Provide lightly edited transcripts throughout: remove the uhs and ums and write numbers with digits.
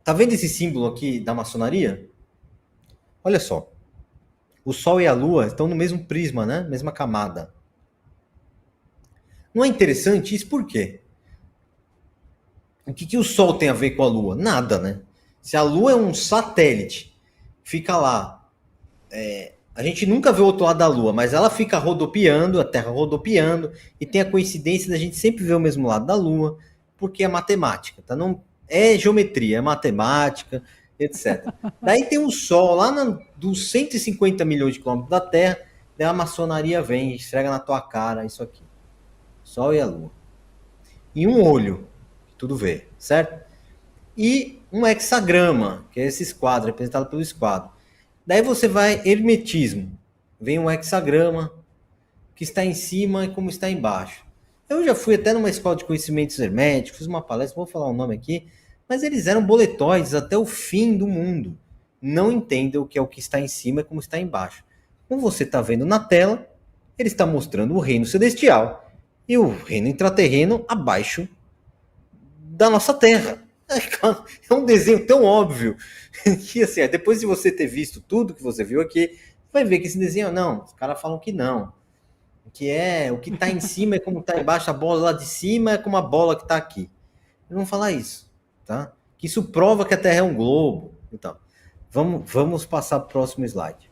Tá vendo esse símbolo aqui da maçonaria? Olha só. O Sol e a Lua estão no mesmo prisma, né? Mesma camada. Não é interessante isso? Por quê? O que o Sol tem a ver com a Lua? Nada, né? Se a Lua é um satélite, fica lá. A gente nunca vê o outro lado da Lua, mas ela fica rodopiando, a Terra rodopiando, e tem a coincidência da gente sempre ver o mesmo lado da Lua, porque é matemática, tá? Não é geometria, é matemática, etc. Daí tem o Sol, dos 150 milhões de quilômetros da Terra, daí a maçonaria vem e esfrega na tua cara isso aqui. Sol e a Lua. E um olho, tudo vê, certo? E um hexagrama, que é esse esquadro, representado pelo esquadro. Daí você vai, hermetismo. Vem um hexagrama, que está em cima e como está embaixo. Eu já fui até numa escola de conhecimentos herméticos, fiz uma palestra, vou falar o nome aqui, mas eles eram boletóides até o fim do mundo. Não entendem o que é o que está em cima e como está embaixo. Como você está vendo na tela, ele está mostrando o reino celestial e o reino intraterreno abaixo da nossa terra. É um desenho tão óbvio que, assim, depois de você ter visto tudo que você viu aqui, vai ver que esse desenho, não, os caras falam que não. Que é o que está em cima é como está embaixo, a bola lá de cima é como a bola que está aqui. Eles vão falar isso, tá? Que isso prova que a Terra é um globo. Então, vamos passar para o próximo slide.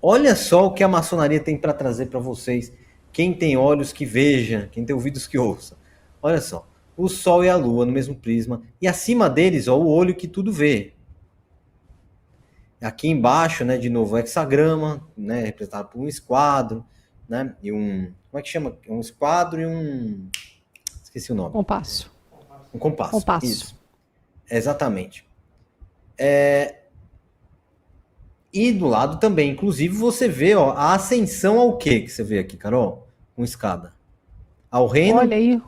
Olha só o que a maçonaria tem para trazer para vocês. Quem tem olhos que veja, quem tem ouvidos que ouça. Olha só, o Sol e a Lua no mesmo prisma, e acima deles, ó, o olho que tudo vê. Aqui embaixo, né, de novo, o hexagrama, né, representado por um esquadro, né, e um, como é que chama? Um esquadro e um, esqueci o nome. Compasso. Um compasso. Compasso. Isso. Exatamente. E do lado também, inclusive, você vê, ó, a ascensão ao quê que você vê aqui, Carol? Com escada. Ao reino. Olha aí,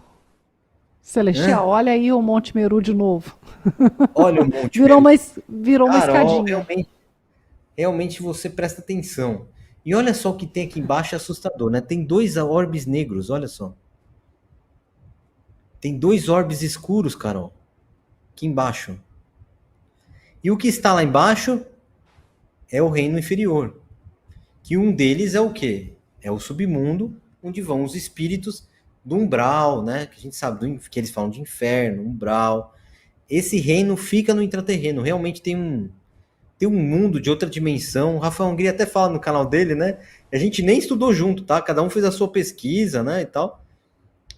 Celestial, olha aí o Monte Meru de novo. Olha o Monte Virou Meru. virou uma Carol, escadinha. realmente você presta atenção. E olha só o que tem aqui embaixo, é assustador, né? Tem dois orbes negros, olha só. Tem dois orbes escuros, Carol, aqui embaixo. E o que está lá embaixo é o reino inferior. Que um deles é o quê? É o submundo, onde vão os espíritos do umbral, né? Que a gente sabe que eles falam de inferno, umbral. Esse reino fica no intraterreno. Realmente tem um mundo de outra dimensão. O Rafael Hungria até fala no canal dele, né? A gente nem estudou junto, tá? Cada um fez a sua pesquisa, né? E tal.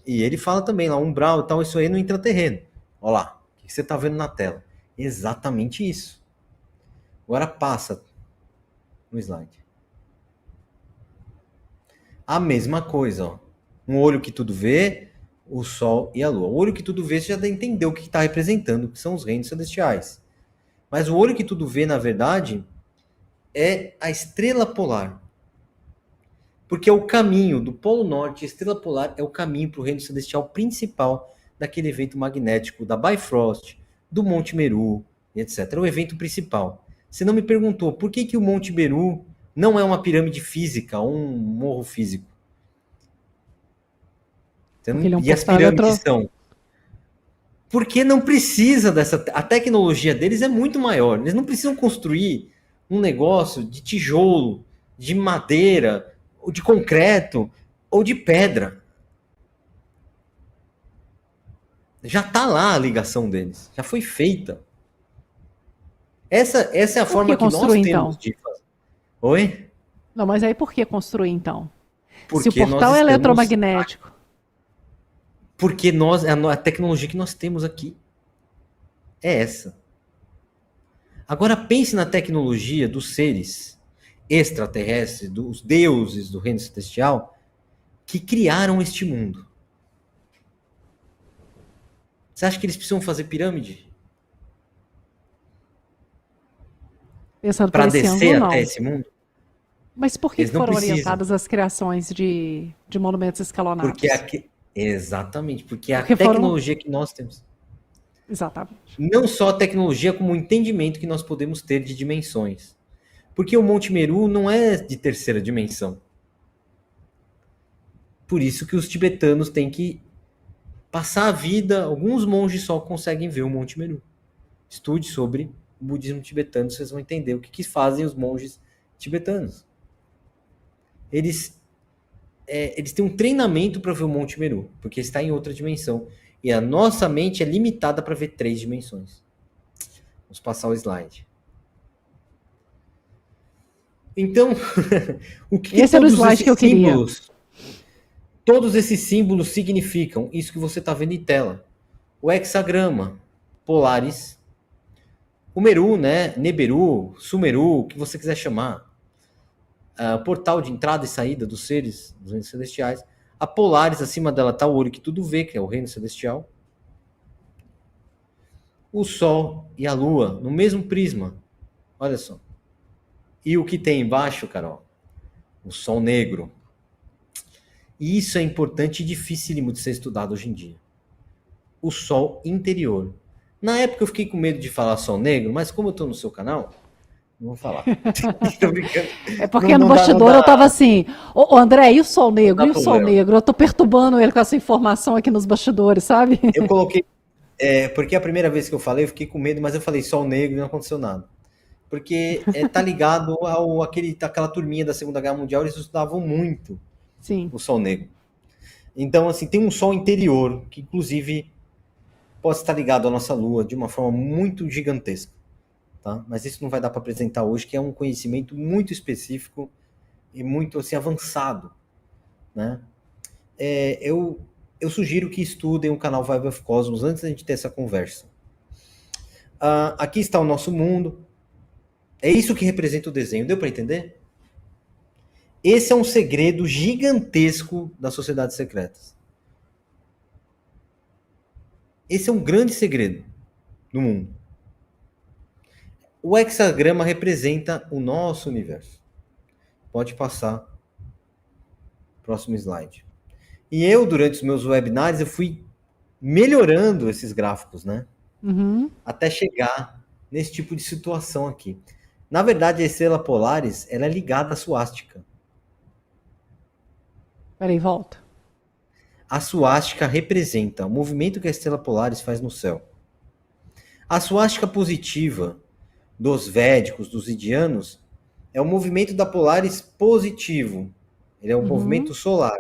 E ele fala também lá, umbral e tal, isso aí no intraterreno. Olha lá, o que você está vendo na tela? Exatamente isso. Agora passa no slide. A mesma coisa, ó. Um olho que tudo vê, o Sol e a Lua. O olho que tudo vê, você já entendeu o que está representando, que são os reinos celestiais. Mas o olho que tudo vê, na verdade, é a estrela polar. Porque é o caminho do Polo Norte, a estrela polar é o caminho para o reino celestial principal daquele evento magnético da Bifrost, do Monte Meru, etc. É o evento principal. Você não me perguntou por que o Monte Meru não é uma pirâmide física, um morro físico. Porque ele é um E as portal pirâmides são? Porque não precisa dessa. A tecnologia deles é muito maior. Eles não precisam construir um negócio de tijolo, de madeira, ou de concreto, ou de pedra. Já está lá a ligação deles. Já foi feita. Essa é a Por forma que que nós construir temos então? de fazer. Oi? Não, mas aí por que construir então? Se o Porque nós portal é estamos. eletromagnético. Porque nós, a tecnologia que nós temos aqui é essa. Agora pense na tecnologia dos seres extraterrestres, dos deuses do reino celestial, que criaram este mundo. Você acha que eles precisam fazer pirâmide? Pensando por Para esse descer ângulo, até não. esse mundo? Mas por que Eles não foram precisam. orientadas as criações de monumentos Porque escalonados? exatamente, porque a Porque foram. tecnologia que nós temos. Exatamente. Não só a tecnologia, como o entendimento que nós podemos ter de dimensões. Porque o Monte Meru não é de terceira dimensão. Por isso que os tibetanos têm que passar a vida, alguns monges só conseguem ver o Monte Meru. Estude sobre o budismo tibetano, vocês vão entender o que fazem os monges tibetanos. Eles têm um treinamento para ver o Monte Meru, porque está em outra dimensão. E a nossa mente é limitada para ver 3 dimensões. Vamos passar o slide. Então, o que Esse era o slide que eu queria. símbolos, todos esses símbolos significam isso que você está vendo em tela. O hexagrama, Polaris, o Meru, né? Neberu, Sumeru, o que você quiser chamar. Portal de entrada e saída dos seres, dos reinos celestiais. A Polaris, acima dela está o olho que tudo vê, que é o reino celestial. O Sol e a Lua, no mesmo prisma. Olha só. E o que tem embaixo, Carol? O Sol negro. E isso é importante e dificílimo de ser estudado hoje em dia. O Sol interior. Na época eu fiquei com medo de falar Sol negro, mas como eu estou no seu canal, não vou falar. Tô brincando. É porque no bastidor eu tava assim, ô André, e o Sol negro? E o Sol problema. negro? Eu tô perturbando ele com essa informação aqui nos bastidores, sabe? Eu coloquei, porque a primeira vez que eu falei, eu fiquei com medo, mas eu falei Sol negro e não aconteceu nada. Porque tá ligado àquela turminha da Segunda Guerra Mundial, eles estudavam muito Sim. o Sol negro. Então, assim, tem um Sol interior, que inclusive pode estar ligado à nossa Lua de uma forma muito gigantesca. Tá? Mas isso não vai dar para apresentar hoje, que é um conhecimento muito específico e muito assim, avançado. Né? Eu sugiro que estudem o canal Vibe of Cosmos antes da gente ter essa conversa. Aqui está o nosso mundo. É isso que representa o desenho. Deu para entender? Esse é um segredo gigantesco das sociedades secretas. Esse é um grande segredo no mundo. O hexagrama representa o nosso universo. Pode passar. Próximo slide. E eu, durante os meus webinars, eu fui melhorando esses gráficos, né? Uhum. Até chegar nesse tipo de situação aqui. Na verdade, a estrela Polaris, ela é ligada à suástica. Peraí, volta. A suástica representa o movimento que a estrela Polaris faz no céu. A suástica positiva dos védicos, dos indianos, é o movimento da Polaris positivo. Ele é um movimento solar.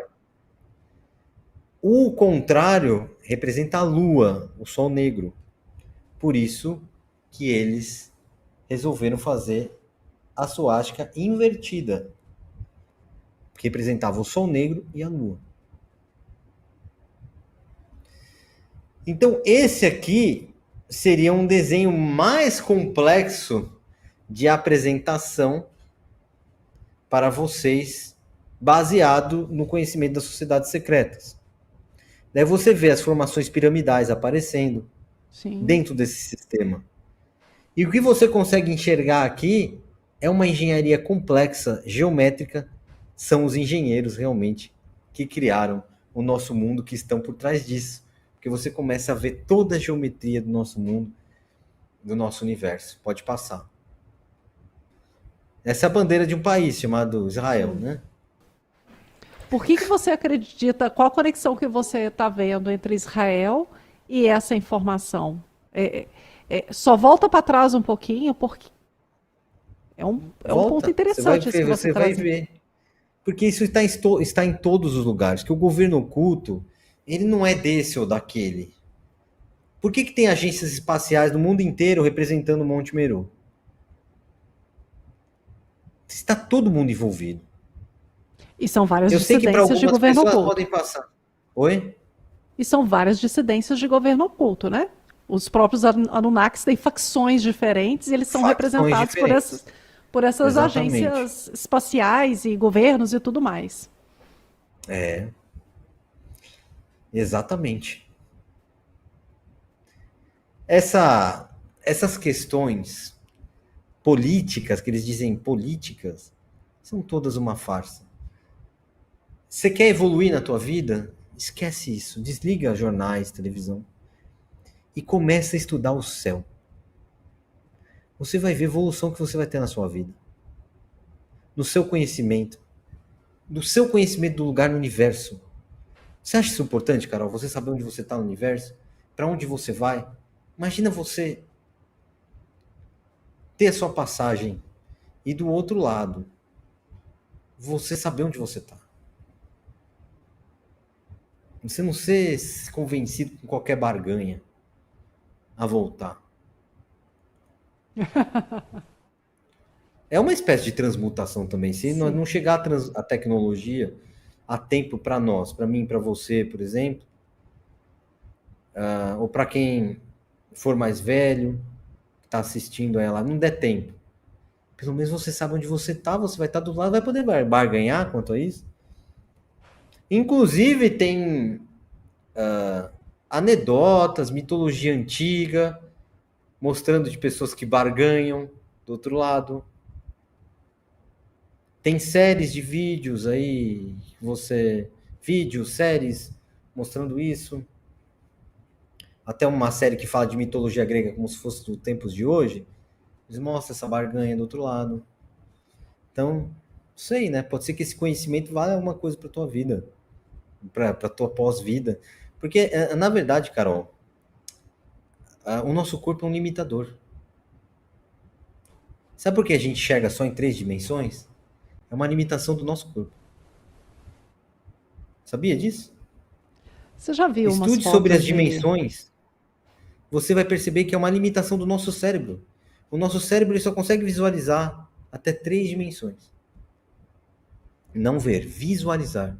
O contrário representa a Lua, o Sol negro. Por isso que eles resolveram fazer a suástica invertida, que representava o Sol negro e a Lua. Então, esse aqui seria um desenho mais complexo de apresentação para vocês, baseado no conhecimento das sociedades secretas. Daí você vê as formações piramidais aparecendo dentro desse sistema. E o que você consegue enxergar aqui é uma engenharia complexa, geométrica. São os engenheiros realmente que criaram o nosso mundo, que estão por trás disso. Porque você começa a ver toda a geometria do nosso mundo, do nosso universo. Pode passar. Essa é a bandeira de um país chamado Israel, né? Por que você acredita, qual a conexão que você está vendo entre Israel e essa informação? Só volta para trás um pouquinho, porque é um ponto interessante isso que você vai ver. Porque isso está em todos os lugares, que o governo oculto, ele não é desse ou daquele. Por que tem agências espaciais no mundo inteiro representando o Monte Meru? Está todo mundo envolvido. E são várias Eu sei que para dissidências de algumas governo pessoas oculto. podem passar. Oi? E são várias dissidências de governo oculto, né? Os próprios Anunnakis têm facções diferentes e eles são representados por essas agências espaciais e governos e tudo mais. Exatamente. Essas questões políticas, que eles dizem políticas, são todas uma farsa. Você quer evoluir na tua vida? Esquece isso. Desliga jornais, televisão. E começa a estudar o céu. Você vai ver a evolução que você vai ter na sua vida. No seu conhecimento. Do seu conhecimento do lugar no universo. Você acha isso importante, Carol? Você saber onde você está no universo? Para onde você vai? Imagina você ter a sua passagem e do outro lado, você saber onde você está. Você não ser convencido com qualquer barganha a voltar. É uma espécie de transmutação também. Se nós Sim. não chegar a tecnologia a tempo para nós, para mim, para você, por exemplo, ou para quem for mais velho, está assistindo a ela, não der tempo. Pelo menos você sabe onde você está, você vai estar do lado, vai poder barganhar quanto a isso. Inclusive, tem anedotas, mitologia antiga, mostrando de pessoas que barganham do outro lado. Tem séries de vídeos aí, vídeos, séries mostrando isso. Até uma série que fala de mitologia grega como se fosse dos tempos de hoje, eles mostram essa barganha do outro lado. Então, não sei, né? Pode ser que esse conhecimento valha alguma coisa para tua vida, para tua pós-vida. Porque, na verdade, Carol, o nosso corpo é um limitador. Sabe por que a gente enxerga só em 3 dimensões? É uma limitação do nosso corpo. Sabia disso? Você já viu umas Estude sobre as fotos de. dimensões, você vai perceber que é uma limitação do nosso cérebro. O nosso cérebro ele só consegue visualizar até 3 dimensões. Não ver, visualizar.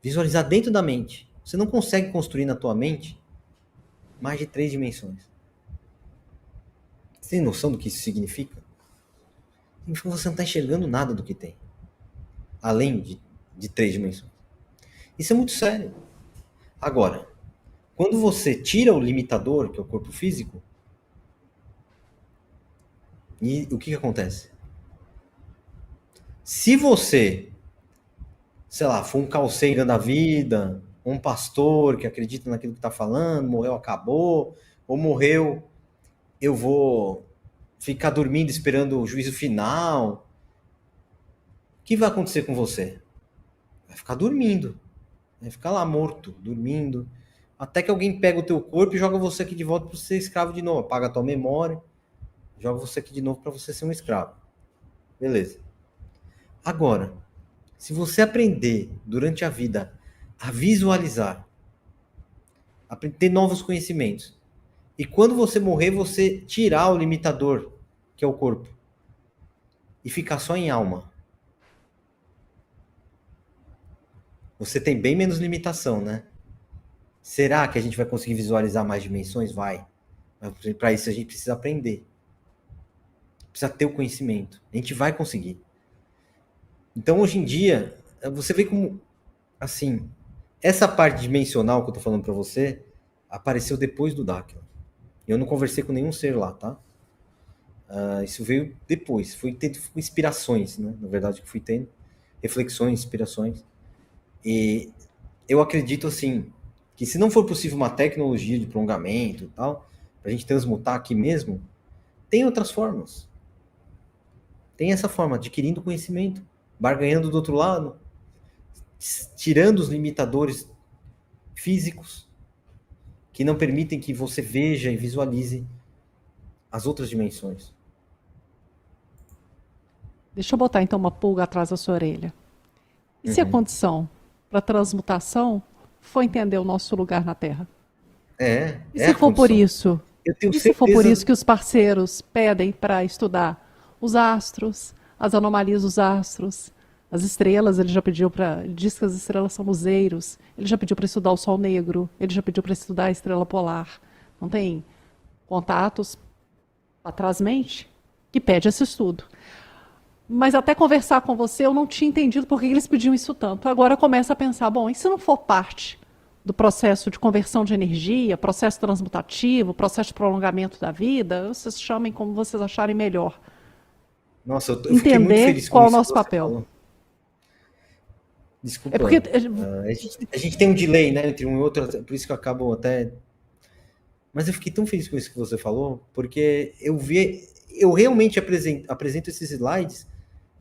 Visualizar dentro da mente. Você não consegue construir na tua mente mais de 3 dimensões. Você tem noção do que isso significa? Significa que você não está enxergando nada do que tem. Além de 3 dimensões. Isso é muito sério. Agora, quando você tira o limitador, que é o corpo físico, e o que acontece? Se você, sei lá, for um calceira da vida, um pastor que acredita naquilo que está falando, morreu, acabou, ou morreu, eu vou ficar dormindo esperando o juízo final, o que vai acontecer com você? Vai ficar dormindo, vai ficar lá morto, dormindo, até que alguém pega o teu corpo e joga você aqui de volta para você ser escravo de novo, apaga a tua memória, joga você aqui de novo para você ser um escravo. Beleza. Agora, se você aprender durante a vida a visualizar, a ter novos conhecimentos, e quando você morrer, você tirar o limitador, que é o corpo, e ficar só em alma, você tem bem menos limitação, né? Será que a gente vai conseguir visualizar mais dimensões? Vai. Mas para isso a gente precisa aprender. Precisa ter o conhecimento. A gente vai conseguir. Então, hoje em dia, você vê como, assim, essa parte dimensional que eu tô falando para você apareceu depois do Dáquila. Eu não conversei com nenhum ser lá, tá? Isso veio depois. Fui tendo inspirações, né? Na verdade, que fui tendo reflexões, inspirações. E eu acredito, assim, que se não for possível uma tecnologia de prolongamento e tal, pra gente transmutar aqui mesmo, tem outras formas. Tem essa forma, adquirindo conhecimento, barganhando do outro lado, tirando os limitadores físicos que não permitem que você veja e visualize as outras dimensões. Deixa eu botar então uma pulga atrás da sua orelha. E se a Uhum. condição para transmutação for entender o nosso lugar na Terra? E É se a for por condição. isso? Eu tenho E se for por certeza. isso que os parceiros pedem para estudar os astros, as anomalias dos astros, as estrelas, ele já pediu para, ele diz que as estrelas são luzeiros, ele já pediu para estudar o Sol Negro, ele já pediu para estudar a estrela polar. Não tem contatos atrasmente que pede esse estudo. Mas até conversar com você, eu não tinha entendido por que eles pediam isso tanto. Agora começa a pensar, bom, e se não for parte do processo de conversão de energia, processo transmutativo, processo de prolongamento da vida, vocês chamem como vocês acharem melhor. Nossa, eu fiquei muito Entender feliz com qual é o isso que nosso você papel. falou. É porque Desculpa. A gente tem um delay, né, entre um e outro, por isso que eu acabo até. Mas eu fiquei tão feliz com isso que você falou, porque eu realmente apresento esses slides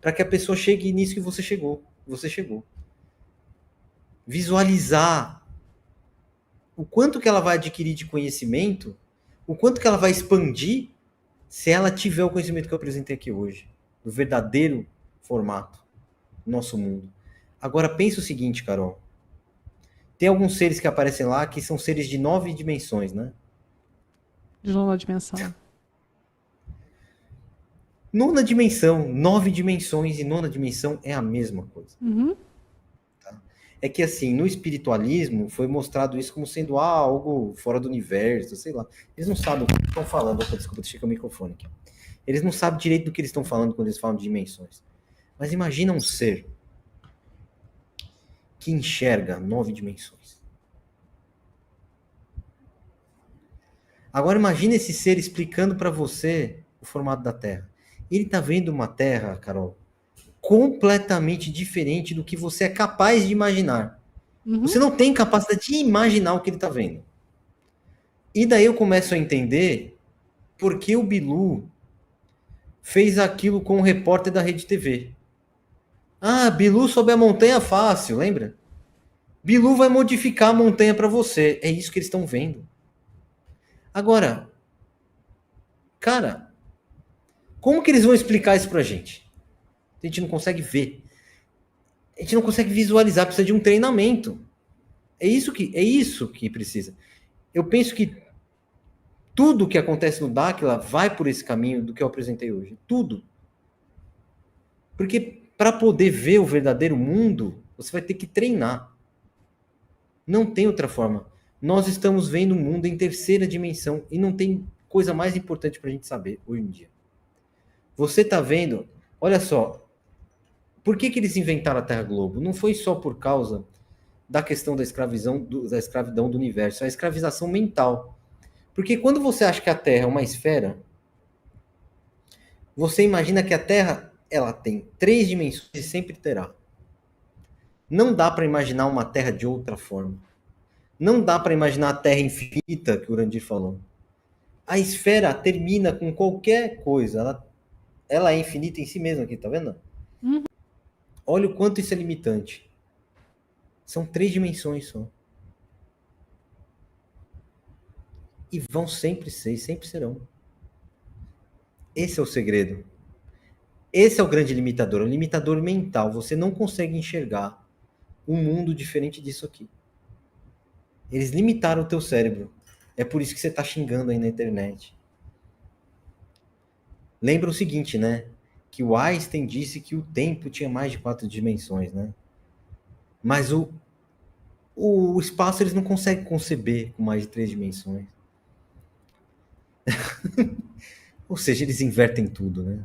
para que a pessoa chegue nisso que você chegou. Você chegou. visualizar o quanto que ela vai adquirir de conhecimento, o quanto que ela vai expandir se ela tiver o conhecimento que eu apresentei aqui hoje, do verdadeiro formato do nosso mundo. Agora pensa o seguinte, Carol. Tem alguns seres que aparecem lá que são seres de 9 dimensões, né? De nona dimensão. Nona dimensão, 9 dimensões e nona dimensão é a mesma coisa. Uhum. É que assim, no espiritualismo foi mostrado isso como sendo algo fora do universo, sei lá. Eles não sabem o que estão falando. Opa, desculpa, deixei o microfone aqui. Eles não sabem direito do que eles estão falando quando eles falam de dimensões. Mas imagina um ser que enxerga 9 dimensões. Agora imagina esse ser explicando para você o formato da Terra. Ele está vendo uma Terra, Carol, completamente diferente do que você é capaz de imaginar. Uhum. Você não tem capacidade de imaginar o que ele está vendo. E daí eu começo a entender por que o Bilu fez aquilo com o repórter da Rede TV. Ah, Bilu sobe a montanha fácil, lembra? Bilu vai modificar a montanha para você. É isso que eles estão vendo. Agora, cara, como que eles vão explicar isso pra gente? A gente não consegue ver. A gente não consegue visualizar, precisa de um treinamento. É isso que precisa. Eu penso que tudo que acontece no Dáquila vai por esse caminho do que eu apresentei hoje. Tudo. Porque para poder ver o verdadeiro mundo, você vai ter que treinar. Não tem outra forma. Nós estamos vendo o mundo em terceira dimensão e não tem coisa mais importante para a gente saber hoje em dia. Você está vendo, olha só, por que eles inventaram a Terra Globo? Não foi só por causa da questão da escravidão do universo, a escravização mental. Porque quando você acha que a Terra é uma esfera, você imagina que a Terra ela tem 3 dimensões e sempre terá. Não dá para imaginar uma Terra de outra forma. Não dá para imaginar a Terra infinita que o Urandir falou. A esfera termina com qualquer coisa. Ela é infinita em si mesma aqui, tá vendo? Uhum. Olha o quanto isso é limitante. São 3 dimensões só. E vão sempre ser, e sempre serão. Esse é o segredo. Esse é o grande limitador, o limitador mental. Você não consegue enxergar um mundo diferente disso aqui. Eles limitaram o teu cérebro. É por isso que você está xingando aí na internet. Lembra o seguinte, né? Que o Einstein disse que o tempo tinha mais de 4 dimensões, né? Mas o espaço eles não conseguem conceber com mais de 3 dimensões. Ou seja, eles invertem tudo, né?